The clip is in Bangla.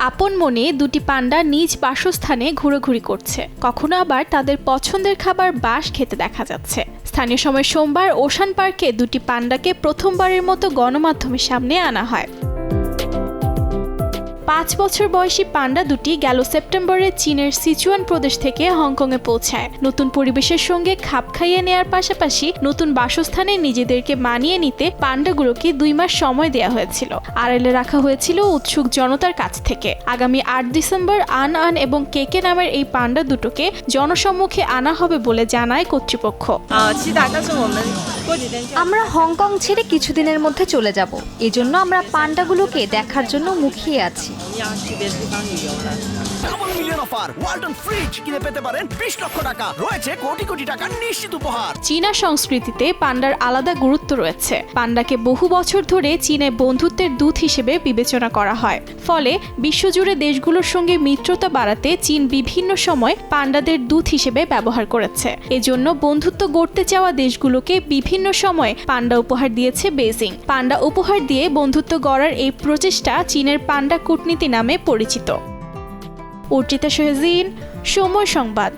আপন মনে দুটি পান্ডা নিজ বাসস্থানে ঘোরাঘুরি করছে, কখনো আবার তাদের পছন্দের খাবার বাঁশ খেতে দেখা যাচ্ছে। স্থানীয় সময় সোমবার ওশান পার্কে দুটি পান্ডাকে প্রথমবারের মতো গণমাধ্যমের সামনে আনা হয়। 5 বছর বয়সী পান্ডা দুটি গেল সেপ্টেম্বরে চীনের সিচুয়ান প্রদেশ থেকে হংকংয়ে পৌঁছায়। নতুন পরিবেশের সঙ্গে খাপ খাইয়ে নেয়ার পাশাপাশি নতুন বাসস্থানে নিজেদেরকে মানিয়ে নিতে পান্ডাগুলোকে 2 মাস সময় দেওয়া হয়েছিল। আড়ালে রাখা হয়েছিল উৎসুক জনতার কাছ থেকে। আগামী 8 ডিসেম্বর আন আন এবং কেকে নামের এই পান্ডা দুটোকে জনসম্মুখে আনা হবে বলে জানায় কর্তৃপক্ষ। আমরা হংকং ছেড়ে কিছুদিনের মধ্যে চলে যাব, এজন্য আমরা পান্ডাগুলোকে দেখার জন্য মুখিয়ে আছি। Double million offer Walton fridge কিনে পেতে পারেন 20 লক্ষ টাকা, রয়েছে কোটি কোটি টাকার নিশ্চিত উপহার। চীনা সংস্কৃতিতে পান্ডার আলাদা গুরুত্ব রয়েছে। পান্ডাকে বহু বছর ধরে চীনে বন্ধুত্বের দূত হিসেবে বিবেচনা করা হয়। ফলে বিশ্বজুড়ে দেশগুলোর সঙ্গে মিত্রতা বাড়াতে চীন বিভিন্ন সময় পান্ডাদের দূত হিসেবে ব্যবহার করেছে। এজন্য বন্ধুত্ব গড়তে চাওয়া দেশগুলোকে বিভিন্ন সময় পান্ডা উপহার দিয়েছে বেইজিং। পান্ডা উপহার দিয়ে বন্ধুত্ব গড়ার এই প্রচেষ্টা চীনের পান্ডা কূটনীতি নামে পরিচিত। অর্চিতা শাহজিন, সময় সংবাদ।